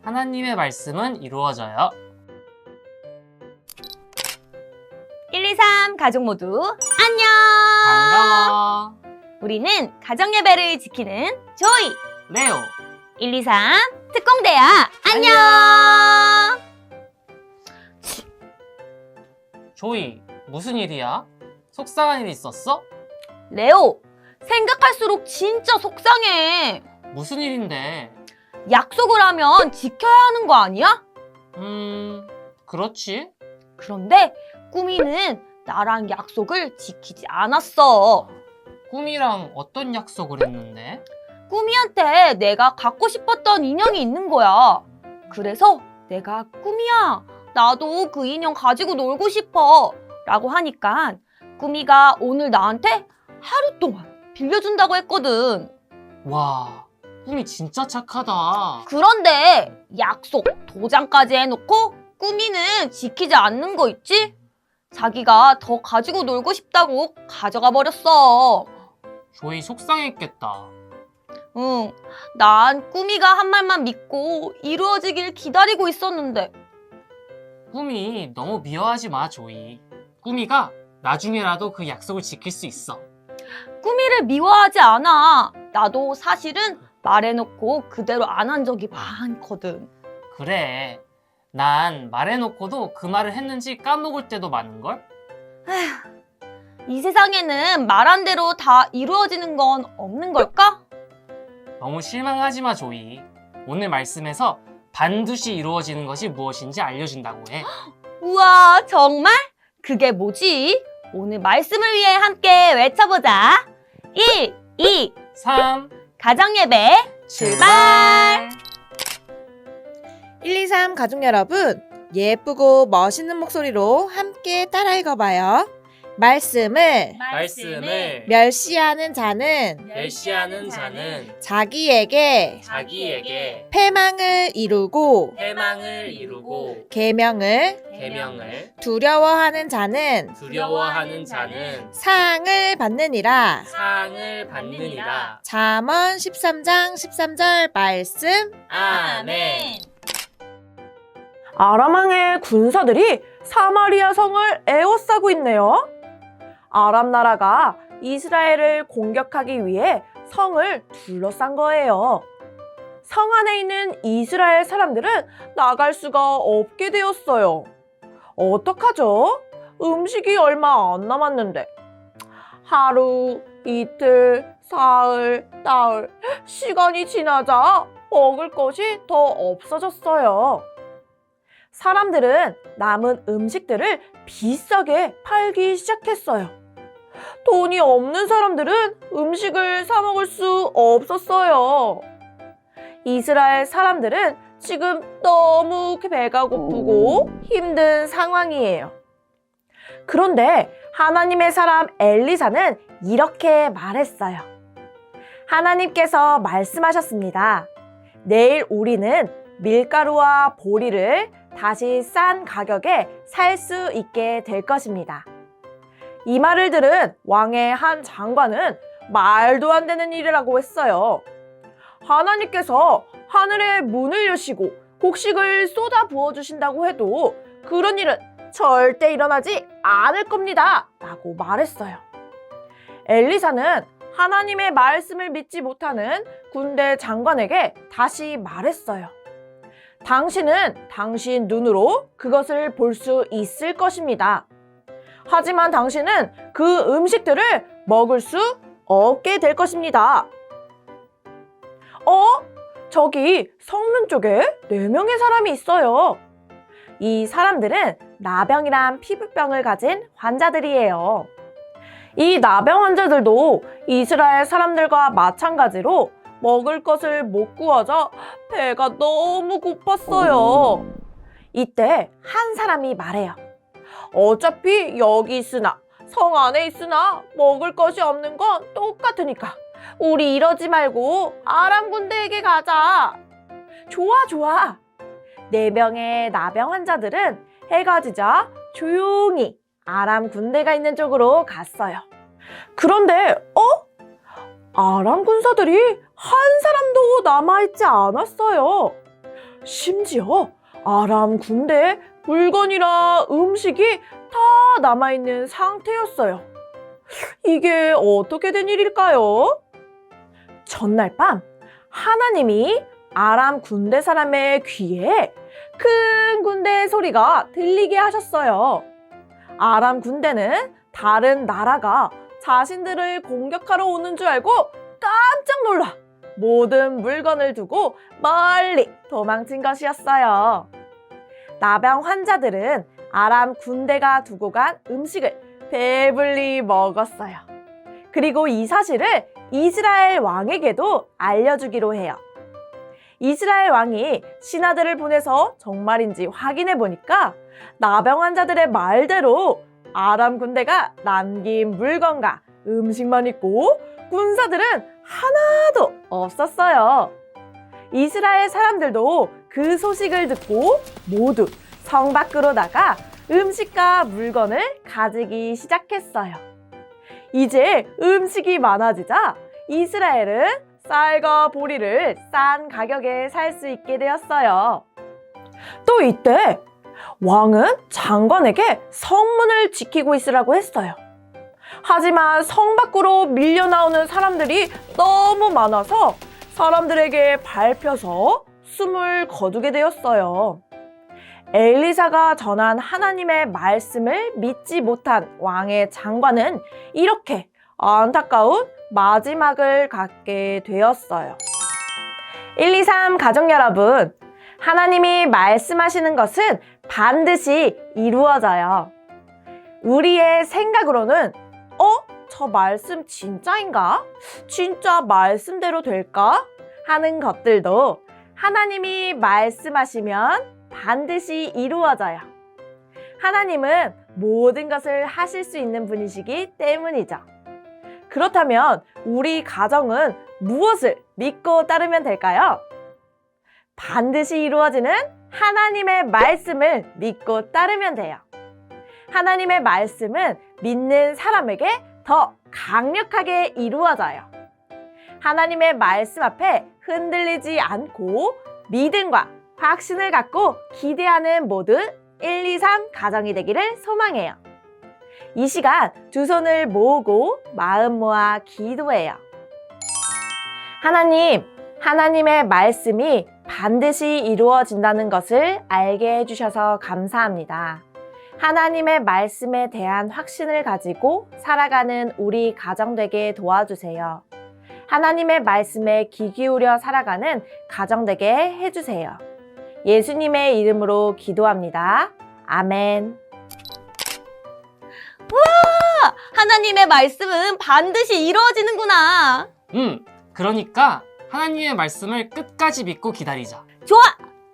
하나님의 말씀은 이루어져요. 1, 2, 3 가족 모두 안녕! 반가워. 우리는 가정예배를 지키는 조이! 레오. 1, 2, 3 특공대야! 안녕! 조이, 무슨 일이야? 속상한 일 있었어? 레오, 생각할수록 진짜 속상해. 무슨 일인데? 약속을 하면 지켜야 하는 거 아니야? 그렇지. 그런데 꾸미는 나랑 약속을 지키지 않았어. 꿈이랑 어떤 약속을 했는데? 꾸미한테 내가 갖고 싶었던 인형이 있는 거야. 그래서 내가 꾸미야, 나도 그 인형 가지고 놀고 싶어 라고 하니까 꾸미가 오늘 나한테 하루 동안 빌려준다고 했거든. 와, 꿈이 진짜 착하다. 그런데 약속 도장까지 해놓고 꾸미는 지키지 않는 거 있지? 자기가 더 가지고 놀고 싶다고 가져가 버렸어. 조이 속상했겠다. 응, 난 꾸미가 한 말만 믿고 이루어지길 기다리고 있었는데. 꿈이 너무 미워하지 마, 조이. 꿈이가 나중에라도 그 약속을 지킬 수 있어. 꾸미를 미워하지 않아. 나도 사실은 말해놓고 그대로 안 한 적이 많거든. 그래. 난 말해놓고도 그 말을 했는지 까먹을 때도 많은걸? 이 세상에는 말한 대로 다 이루어지는 건 없는 걸까? 너무 실망하지 마, 조이. 오늘 말씀에서 반드시 이루어지는 것이 무엇인지 알려준다고 해. 우와, 정말? 그게 뭐지? 오늘 말씀을 위해 함께 외쳐보자. 1, 2, 3. 가정예배 출발! 1, 2, 3 가족 여러분, 예쁘고 멋있는 목소리로 함께 따라 읽어봐요. 말씀을 멸시하는 자는 자기에게 패망을 이루고 계명을 두려워하는 자는 상을 받느니라. 잠언 13장 13절 말씀. 아멘. 아람 왕의 군사들이 사마리아 성을 에워싸고 있네요. 아람 나라가 이스라엘을 공격하기 위해 성을 둘러싼 거예요. 성 안에 있는 이스라엘 사람들은 나갈 수가 없게 되었어요. 어떡하죠? 음식이 얼마 안 남았는데. 하루, 이틀, 사흘, 나흘, 시간이 지나자 먹을 것이 더 없어졌어요. 사람들은 남은 음식들을 비싸게 팔기 시작했어요. 돈이 없는 사람들은 음식을 사 먹을 수 없었어요. 이스라엘 사람들은 지금 너무 배가 고프고 힘든 상황이에요. 그런데 하나님의 사람 엘리사는 이렇게 말했어요. 하나님께서 말씀하셨습니다. 내일 우리는 밀가루와 보리를 다시 싼 가격에 살 수 있게 될 것입니다. 이 말을 들은 왕의 한 장관은 말도 안 되는 일이라고 했어요. 하나님께서 하늘의 문을 여시고 곡식을 쏟아 부어주신다고 해도 그런 일은 절대 일어나지 않을 겁니다. 라고 말했어요. 엘리사는 하나님의 말씀을 믿지 못하는 군대 장관에게 다시 말했어요. 당신은 당신 눈으로 그것을 볼 수 있을 것입니다. 하지만 당신은 그 음식들을 먹을 수 없게 될 것입니다. 저기 성문 쪽에 4명의 사람이 있어요. 이 사람들은 나병이란 피부병을 가진 환자들이에요. 이 나병 환자들도 이스라엘 사람들과 마찬가지로 먹을 것을 못 구하자 배가 너무 고팠어요. 이때 한 사람이 말해요. 어차피 여기 있으나 성 안에 있으나 먹을 것이 없는 건 똑같으니까 우리 이러지 말고 아람 군대에게 가자. 좋아. 4명의 나병 환자들은 해가 지자 조용히 아람 군대가 있는 쪽으로 갔어요. 그런데 아람 군사들이 한 사람도 남아있지 않았어요. 심지어 아람 군대에 물건이나 음식이 다 남아있는 상태였어요. 이게 어떻게 된 일일까요? 전날 밤 하나님이 아람 군대 사람의 귀에 큰 군대의 소리가 들리게 하셨어요. 아람 군대는 다른 나라가 자신들을 공격하러 오는 줄 알고 깜짝 놀라 모든 물건을 두고 멀리 도망친 것이었어요. 나병 환자들은 아람 군대가 두고 간 음식을 배불리 먹었어요. 그리고 이 사실을 이스라엘 왕에게도 알려주기로 해요. 이스라엘 왕이 신하들을 보내서 정말인지 확인해 보니까 나병 환자들의 말대로 아람 군대가 남긴 물건과 음식만 있고 군사들은 하나도 없었어요. 이스라엘 사람들도 그 소식을 듣고 모두 성 밖으로 나가 음식과 물건을 가지기 시작했어요. 이제 음식이 많아지자 이스라엘은 쌀과 보리를 싼 가격에 살 수 있게 되었어요. 또 이때 왕은 장관에게 성문을 지키고 있으라고 했어요. 하지만 성 밖으로 밀려 나오는 사람들이 너무 많아서 사람들에게 밟혀서 숨을 거두게 되었어요. 엘리사가 전한 하나님의 말씀을 믿지 못한 왕의 장관은 이렇게 안타까운 마지막을 갖게 되었어요. 1, 2, 3 가족 여러분, 하나님이 말씀하시는 것은 반드시 이루어져요. 우리의 생각으로는 저 말씀 진짜인가? 진짜 말씀대로 될까? 하는 것들도 하나님이 말씀하시면 반드시 이루어져요. 하나님은 모든 것을 하실 수 있는 분이시기 때문이죠. 그렇다면 우리 가정은 무엇을 믿고 따르면 될까요? 반드시 이루어지는 하나님의 말씀을 믿고 따르면 돼요. 하나님의 말씀은 믿는 사람에게 더 강력하게 이루어져요. 하나님의 말씀 앞에 흔들리지 않고 믿음과 확신을 갖고 기대하는 모두 1, 2, 3 가정이 되기를 소망해요. 이 시간 두 손을 모으고 마음 모아 기도해요. 하나님, 하나님의 말씀이 반드시 이루어진다는 것을 알게 해주셔서 감사합니다. 하나님의 말씀에 대한 확신을 가지고 살아가는 우리 가정 되게 도와주세요. 하나님의 말씀에 귀 기울여 살아가는 가정 되게 해주세요. 예수님의 이름으로 기도합니다. 아멘. 하나님의 말씀은 반드시 이루어지는구나. 그러니까 하나님의 말씀을 끝까지 믿고 기다리자. 좋아!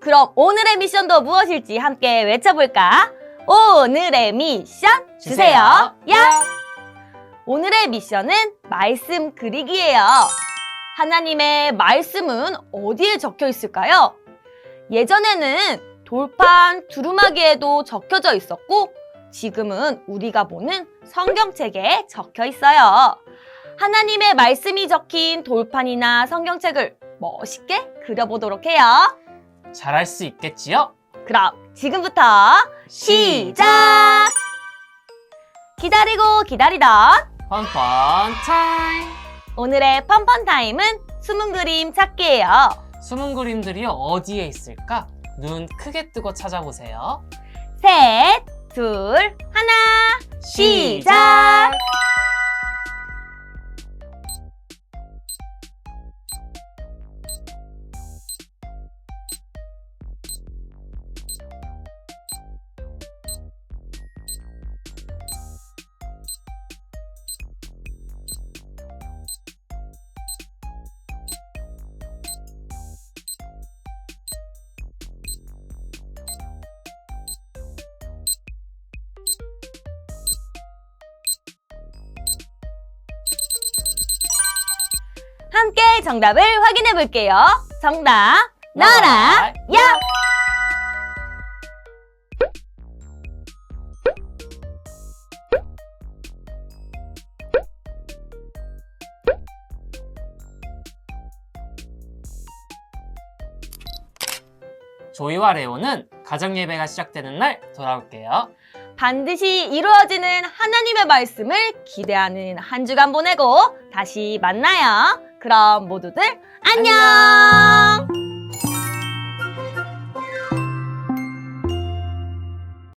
그럼 오늘의 미션도 무엇일지 함께 외쳐볼까? 오늘의 미션 주세요. 야! 오늘의 미션은 말씀 그리기예요. 하나님의 말씀은 어디에 적혀 있을까요? 예전에는 돌판 두루마기에도 적혀져 있었고 지금은 우리가 보는 성경책에 적혀 있어요. 하나님의 말씀이 적힌 돌판이나 성경책을 멋있게 그려보도록 해요. 잘할 수 있겠지요? 그럼 지금부터 시작! 기다리고 기다리던 펀펀 타임! 오늘의 펀펀 타임은 숨은 그림 찾기예요. 숨은 그림들이 어디에 있을까? 눈 크게 뜨고 찾아보세요. 셋, 둘, 하나, 시작! 함께 정답을 확인해 볼게요. 정답, 나라, 야! 조이와 레오는 가정예배가 시작되는 날 돌아올게요. 반드시 이루어지는 하나님의 말씀을 기대하는 한 주간 보내고 다시 만나요. 그럼 모두들 안녕!